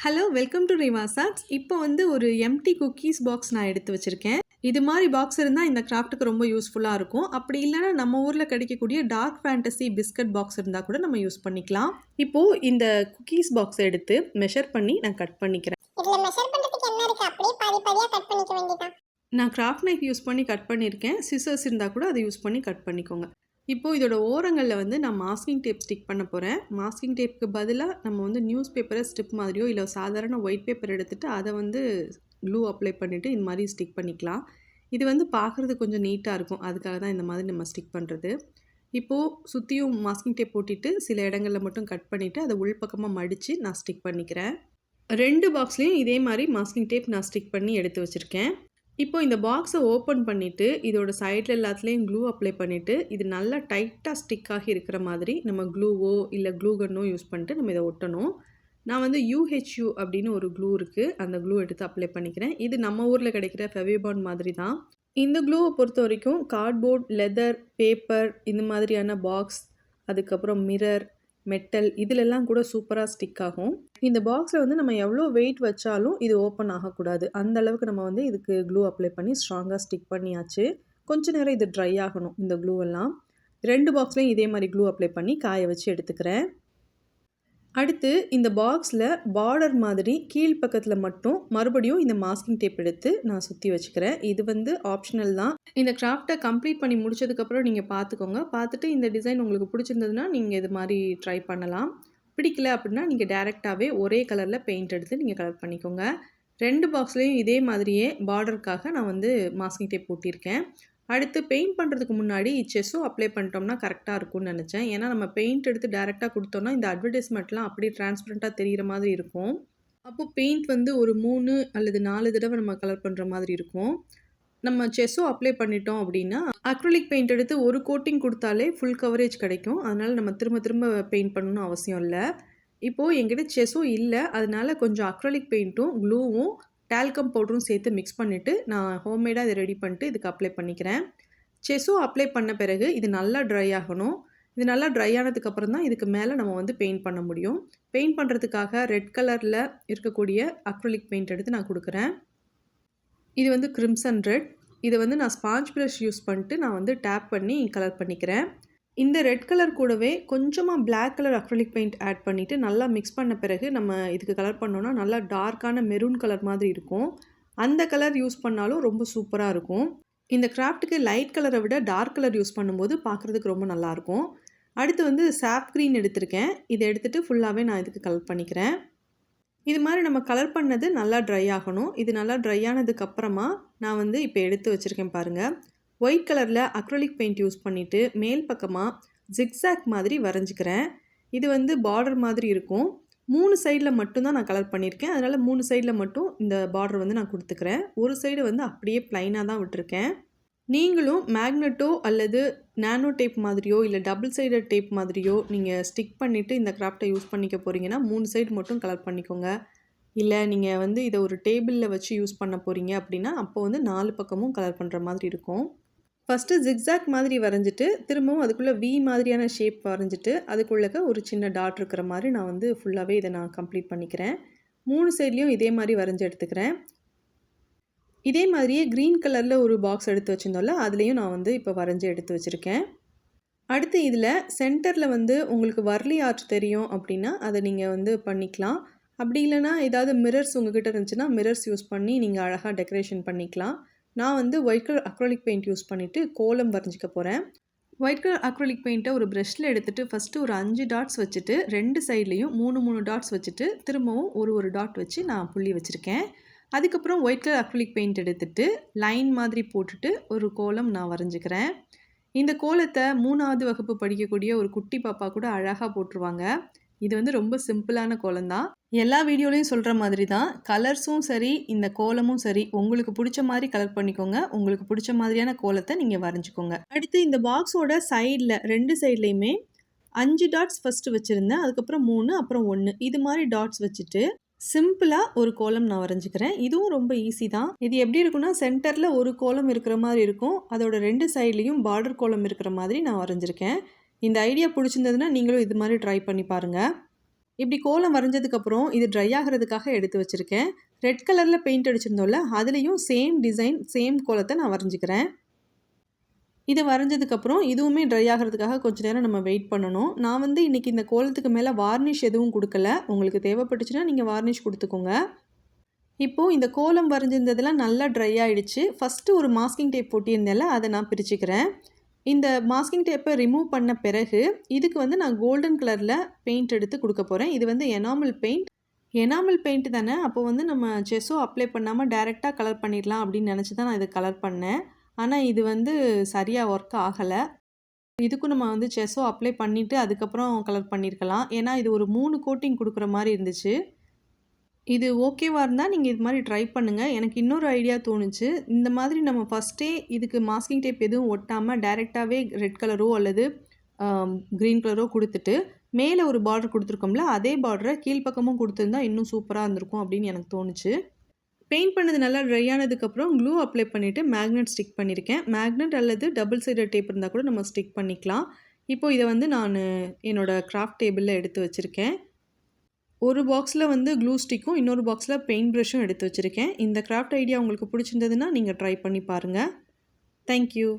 Hello welcome to ரிவாஸ் arts. இப்போ வந்து ஒரு எம்டி குக்கீஸ் பாக்ஸ் நான் எடுத்து வச்சுருக்கேன். இது மாதிரி பாக்ஸ் இருந்தால் இந்த கிராஃப்ட்டுக்கு ரொம்ப யூஸ்ஃபுல்லாக இருக்கும். அப்படி இல்லைனா நம்ம ஊரில் கிடைக்கக்கூடிய டார்க் ஃபேண்டசி பிஸ்கட் பாக்ஸ் இருந்தால் கூட நம்ம யூஸ் பண்ணிக்கலாம். இப்போது இந்த குக்கீஸ் பாக்ஸை எடுத்து மெஷர் பண்ணி நான் கட் பண்ணிக்கிறேன். நான் கிராஃப்ட் நைஃப் யூஸ் பண்ணி கட் பண்ணியிருக்கேன். சிசர்ஸ் இருந்தால் கூட அதை யூஸ் பண்ணி கட் பண்ணிக்கோங்க. இப்போது இதோட ஓரங்களில் வந்து நான் மாஸ்கிங் டேப் ஸ்டிக் பண்ண போகிறேன். மாஸ்கிங் டேப்புக்கு பதிலாக நம்ம வந்து நியூஸ் பேப்பரை ஸ்ட்ரிப் மாதிரியோ இல்லை சாதாரண ஒயிட் பேப்பர் எடுத்துகிட்டு அதை வந்து க்ளூ அப்ளை பண்ணிவிட்டு இந்த மாதிரி ஸ்டிக் பண்ணிக்கலாம். இது வந்து பார்க்குறது கொஞ்சம் நீட்டாக இருக்கும். அதுக்காக தான் இந்த மாதிரி நம்ம ஸ்டிக் பண்ணுறது. இப்போது சுற்றியும் மாஸ்கிங் டேப் போட்டிட்டு சில இடங்களில் மட்டும் கட் பண்ணிவிட்டு அதை உள்பக்கமாக மடித்து நான் ஸ்டிக் பண்ணிக்கிறேன். 2 பாக்ஸ்லேயும் இதே மாதிரி மாஸ்கிங் டேப் நான் ஸ்டிக் பண்ணி எடுத்து வச்சுருக்கேன். இப்போ இந்த பாக்ஸை ஓப்பன் பண்ணிவிட்டு இதோட சைடில் எல்லாத்துலேயும் க்ளூ அப்ளை பண்ணிவிட்டு இது நல்லா டைட்டாக ஸ்டிக் ஆகி இருக்கிற மாதிரி நம்ம க்ளூவோ இல்லை க்ளூ கன்னோ யூஸ் பண்ணிட்டு நம்ம இதை ஒட்டணும். நான் வந்து UHU அப்படின்னு ஒரு க்ளூ இருக்குது, அந்த க்ளூ எடுத்து அப்ளை பண்ணிக்கிறேன். இது நம்ம ஊரில் கிடைக்கிற ஃபெவிபாண்ட் மாதிரி தான். இந்த க்ளூவை பொறுத்த வரைக்கும் கார்ட்போர்ட், லெதர், பேப்பர் இந்த மாதிரியான பாக்ஸ், அதுக்கப்புறம் மிரர், மெட்டல் இதிலெல்லாம் கூட சூப்பராக ஸ்டிக் ஆகும். இந்த பாக்ஸில் வந்து நம்ம எவ்வளோ வெயிட் வச்சாலும் இது ஓப்பன் ஆகக்கூடாது. அந்த அளவுக்கு நம்ம வந்து இதுக்கு க்ளூ அப்ளை பண்ணி ஸ்ட்ராங்காக ஸ்டிக் பண்ணியாச்சு. கொஞ்ச நேரம் இது ட்ரை ஆகணும் இந்த க்ளூ எல்லாம். 2 பாக்ஸ்லையும் இதே மாதிரி க்ளூ அப்ளை பண்ணி காய வச்சு எடுத்துக்கிறேன். அடுத்து இந்த பாக்ஸில் பார்டர் மாதிரி கீழ்ப்பக்கத்தில் மட்டும் மறுபடியும் இந்த மாஸ்கிங் டேப் எடுத்து நான் சுற்றி வச்சுக்கிறேன். இது வந்து ஆப்ஷனல் தான். இந்த கிராஃப்டை கம்ப்ளீட் பண்ணி முடிச்சதுக்கப்புறம் நீங்கள் பார்த்துக்கோங்க. பார்த்துட்டு இந்த டிசைன் உங்களுக்கு பிடிச்சிருந்ததுன்னா நீங்கள் இது மாதிரி ட்ரை பண்ணலாம். பிடிக்கல அப்படின்னா நீங்கள் டேரெக்டாகவே ஒரே கலரில் பெயிண்ட் எடுத்து நீங்கள் கலர் பண்ணிக்கோங்க. 2 பாக்ஸ்லேயும் இதே மாதிரியே பார்டருக்காக நான் வந்து மாஸ்கிங் டேப் போட்டியிருக்கேன். அடுத்து பெயிண்ட் பண்ணுறதுக்கு முன்னாடி செஸ்ஸும் அப்ளை பண்ணிட்டோம்னா கரெக்டாக இருக்கும்னு நினச்சேன். ஏன்னா நம்ம பெயிண்ட் எடுத்து டேரெக்டாக கொடுத்தோம்னா இந்த அட்வர்டைஸ்மெண்ட்லாம் அப்படியே டிரான்ஸ்பரண்ட்டாக தெரிகிற மாதிரி இருக்கும். அப்போது பெயிண்ட் வந்து ஒரு 3 அல்லது 4 தடவை நம்ம கலர் பண்ணுற மாதிரி இருக்கும். நம்ம செஸ்ஸும் அப்ளை பண்ணிட்டோம் அப்படின்னா அக்ரிலிக் பெயிண்ட் எடுத்து ஒரு கோட்டிங் கொடுத்தாலே ஃபுல் கவரேஜ் கிடைக்கும். அதனால் நம்ம திரும்ப திரும்ப பெயிண்ட் பண்ணணும்னு அவசியம் இல்லை. இப்போது என்கிட்ட செஸ்ஸும் இல்லை, அதனால கொஞ்சம் அக்ரிலிக் பெயிண்ட்டும் க்ளூவும் டால்கம் பவுடரும் சேர்த்து மிக்ஸ் பண்ணிவிட்டு நான் ஹோம்மேடாக இதை ரெடி பண்ணிட்டு இதுக்கு அப்ளை பண்ணிக்கிறேன். செஸ்ஸும் அப்ளை பண்ண பிறகு இது நல்லா ட்ரை ஆகணும். இது நல்லா ட்ரை ஆனதுக்கப்புறம் தான் இதுக்கு மேலே நம்ம வந்து பெயிண்ட் பண்ண முடியும். பெயிண்ட் பண்ணுறதுக்காக ரெட் கலரில் இருக்கக்கூடிய அக்ரிலிக் பெயிண்ட் எடுத்து நான் கொடுக்குறேன். இது வந்து கிரிம்சன் ரெட். இதை வந்து நான் ஸ்பாஞ்ச் ப்ரஷ் யூஸ் பண்ணிட்டு நான் வந்து டேப் பண்ணி கலர் பண்ணிக்கிறேன். இந்த ரெட் கலர் கூடவே கொஞ்சமாக black colour acrylic paint add பண்ணிவிட்டு நல்லா மிக்ஸ் பண்ண பிறகு நம்ம இதுக்கு கலர் பண்ணோன்னா நல்லா டார்க்கான மெரூன் கலர் மாதிரி இருக்கும். அந்த கலர் யூஸ் பண்ணாலும் ரொம்ப சூப்பராக இருக்கும். இந்த கிராஃப்ட்டுக்கு லைட் கலரை விட டார்க் கலர் யூஸ் பண்ணும்போது பார்க்குறதுக்கு ரொம்ப நல்லாயிருக்கும். அடுத்து வந்து சாப் க்ரீன் எடுத்திருக்கேன். இதை எடுத்துகிட்டு ஃபுல்லாகவே நான் இதுக்கு கலர் பண்ணிக்கிறேன். இது மாதிரி நம்ம கலர் பண்ணது நல்லா ட்ரை ஆகணும். இது நல்லா ட்ரை ஆனதுக்கப்புறமா நான் வந்து இப்போ எடுத்து வச்சுருக்கேன் பாருங்கள். ஒயிட் கலரில் அக்ரிலிக் பெயிண்ட் யூஸ் பண்ணிவிட்டு மேல் பக்கமாக ஜிக்ஸாக் மாதிரி வரைஞ்சிக்கிறேன். இது வந்து பார்டர் மாதிரி இருக்கும். 3 சைடில் மட்டும்தான் நான் கலர் பண்ணியிருக்கேன். அதனால் 3 சைடில் மட்டும் இந்த பார்டர் வந்து நான் கொடுத்துக்கிறேன். ஒரு சைடு வந்து அப்படியே ப்ளைனாக தான் விட்டுருக்கேன். நீங்களும் மேக்னெட்டோ அல்லது நானோ டேப் மாதிரியோ இல்லை டபுள் சைடட் டேப் மாதிரியோ நீங்கள் ஸ்டிக் பண்ணிவிட்டு இந்த கிராஃப்டை யூஸ் பண்ணிக்க போகிறீங்கன்னா 3 சைடு மட்டும் கலர் பண்ணிக்கோங்க. இல்லை நீங்கள் வந்து இதை ஒரு டேபிளில் வச்சு யூஸ் பண்ண போகிறீங்க அப்படின்னா அப்போ வந்து 4 பக்கமும் கலர் பண்ணுற மாதிரி இருக்கும். ஃபஸ்ட்டு ஜிக்ஸாக் மாதிரி வரைஞ்சிட்டு திரும்பவும் அதுக்குள்ளே வி மாதிரியான ஷேப் வரைஞ்சிட்டு அதுக்குள்ளே ஒரு சின்ன டாட் இருக்கிற மாதிரி நான் வந்து ஃபுல்லாகவே இதை நான் கம்ப்ளீட் பண்ணிக்கிறேன். 3 சைட்லேயும் இதே மாதிரி வரைஞ்சி எடுத்துக்கிறேன். இதே மாதிரியே க்ரீன் கலரில் ஒரு பாக்ஸ் எடுத்து வச்சுருந்தோம்ல, அதுலேயும் நான் வந்து இப்போ வரைஞ்சி எடுத்து வச்சுருக்கேன். அடுத்து இதில் சென்டரில் வந்து உங்களுக்கு வர்லி ஆர்ட் தெரியும் அப்படின்னா அதை நீங்கள் வந்து பண்ணிக்கலாம். அப்படி இல்லைனா ஏதாவது மிரர்ஸ் உங்கள்கிட்ட இருந்துச்சுன்னா மிரர்ஸ் யூஸ் பண்ணி நீங்கள் அழகாக டெக்கரேஷன் பண்ணிக்கலாம். நான் வந்து white colour acrylic paint use பண்ணிவிட்டு கோலம் வரைஞ்சிக்க போகிறேன். ஒயிட் கலர் அக்ரிலிக் பெயிண்ட்டை ஒரு ப்ரஷில் எடுத்துகிட்டு ஃபஸ்ட்டு ஒரு 5 டாட்ஸ் வச்சுட்டு 2 சைட்லேயும் 3 டாட்ஸ் வச்சுட்டு திரும்பவும் ஒரு டாட் வச்சு நான் புள்ளி வச்சுருக்கேன். அதுக்கப்புறம் ஒயிட் கலர் அக்ரிலிக் பெயிண்ட் எடுத்துகிட்டு லைன் மாதிரி போட்டுட்டு ஒரு கோலம் நான் வரைஞ்சிக்கிறேன். இந்த கோலத்தை 3ஆவது வகுப்பு படிக்கக்கூடிய ஒரு குட்டி பாப்பா கூட அழகாக போட்டுருவாங்க. இது வந்து ரொம்ப சிம்பிளான கோலம் தான். எல்லா வீடியோலையும் சொல்கிற மாதிரி தான் கலர்ஸும் சரி இந்த கோலமும் சரி உங்களுக்கு பிடிச்ச மாதிரி கலர் பண்ணிக்கோங்க. உங்களுக்கு பிடிச்ச மாதிரியான கோலத்தை நீங்கள் வரைஞ்சிக்கோங்க. அடுத்து இந்த பாக்ஸோட சைடில் 2 சைட்லேயுமே 5 டாட்ஸ் ஃபஸ்ட்டு வச்சுருந்தேன். அதுக்கப்புறம் 3 அப்புறம் 1 இது மாதிரி டாட்ஸ் வச்சுட்டு சிம்பிளாக ஒரு கோலம் நான் வரைஞ்சிக்கிறேன். இதுவும் ரொம்ப ஈஸி தான். இது எப்படி இருக்குன்னா சென்டரில் ஒரு கோலம் இருக்கிற மாதிரி இருக்கும். அதோட 2 சைட்லேயும் பார்டர் கோலம் இருக்கிற மாதிரி நான் வரைஞ்சிருக்கேன். இந்த ஐடியா பிடிச்சிருந்ததுன்னா நீங்களும் இது மாதிரி ட்ரை பண்ணி பாருங்கள். இப்படி கோலம் வரைஞ்சதுக்கப்புறம் இது ட்ரை ஆகிறதுக்காக எடுத்து வச்சுருக்கேன். ரெட் கலரில் பெயிண்ட் அடிச்சிருந்தோம்ல, அதுலேயும் சேம் டிசைன், சேம் கோலத்தை நான் வரைஞ்சிக்கிறேன். இது வரைஞ்சதுக்கப்புறம் இதுவுமே ட்ரை ஆகிறதுக்காக கொஞ்சம் நேரம் நம்ம வெயிட் பண்ணணும். நான் வந்து இன்றைக்கி இந்த கோலத்துக்கு மேலே வார்னிஷ் எதுவும் கொடுக்கல. உங்களுக்கு தேவைப்பட்டுச்சுன்னா நீங்கள் வார்னிஷ் கொடுத்துக்கோங்க. இப்போது இந்த கோலம் வரைஞ்சிருந்ததெல்லாம் நல்லா ட்ரை ஆகிடுச்சு. ஃபஸ்ட்டு ஒரு மாஸ்கிங் டேப் ஒட்டியிருந்தேன்ல, அதை நான் பிரிச்சுக்கிறேன். இந்த மாஸ்கிங் டேப்பை ரிமூவ் பண்ண பிறகு இதுக்கு வந்து நான் கோல்டன் கலரில் பெயிண்ட் எடுத்து கொடுக்க போகிறேன். இது வந்து எனாமல் பெயிண்ட். எனாமல் பெயிண்ட் தானே, அப்போ வந்து நம்ம ஜெஸ்ஸோ அப்ளை பண்ணாமல் டைரெக்டாக கலர் பண்ணிடலாம் அப்படின்னு நினச்சி தான் நான் இதை கலர் பண்ணேன். ஆனால் இது வந்து சரியாக ஒர்க் ஆகலை. இதுக்கும் நம்ம வந்து ஜெஸ்ஸோ அப்ளை பண்ணிவிட்டு அதுக்கப்புறம் கலர் பண்ணியிருக்கலாம். ஏன்னா இது ஒரு 3 கோட்டிங் கொடுக்குற மாதிரி இருந்துச்சு. இது ஓகேவா இருந்தால் நீங்கள் இது மாதிரி ட்ரை பண்ணுங்கள். எனக்கு இன்னொரு ஐடியா தோணுச்சு. இந்த மாதிரி நம்ம ஃபஸ்ட்டே இதுக்கு மாஸ்கிங் டேப் எதுவும் ஒட்டாமல் டைரெக்டாகவே ரெட் கலரோ அல்லது க்ரீன் கலரோ கொடுத்துட்டு மேலே ஒரு பார்டர் கொடுத்துருக்கோம்ல, அதே பார்டரை கீழ்ப்பக்கமும் கொடுத்துருந்தா இன்னும் சூப்பராக இருந்திருக்கும் அப்படின்னு எனக்கு தோணுச்சு. பெயிண்ட் பண்ணது நல்லா ட்ரை ஆனதுக்கப்புறம் க்ளூ அப்ளை பண்ணிவிட்டு மேக்னெட் ஸ்டிக் பண்ணியிருக்கேன். மேக்னெட் அல்லது டபுள் சைடட் டேப் இருந்தால் கூட நம்ம ஸ்டிக் பண்ணிக்கலாம். இப்போது இதை வந்து நான் என்னோடய கிராஃப்ட் டேபிளில் எடுத்து வச்சுருக்கேன். ஒரு பாக்ஸில் வந்து க்ளூ ஸ்டிக்கும் இன்னொரு பாக்ஸில் பெயிண்ட் ப்ரஷ்ஷும் எடுத்து வச்சுருக்கேன். இந்த கிராஃப்ட் ஐடியா உங்களுக்கு பிடிச்சிருந்ததுன்னா நீங்கள் ட்ரை பண்ணி பாருங்கள். தேங்க்யூ.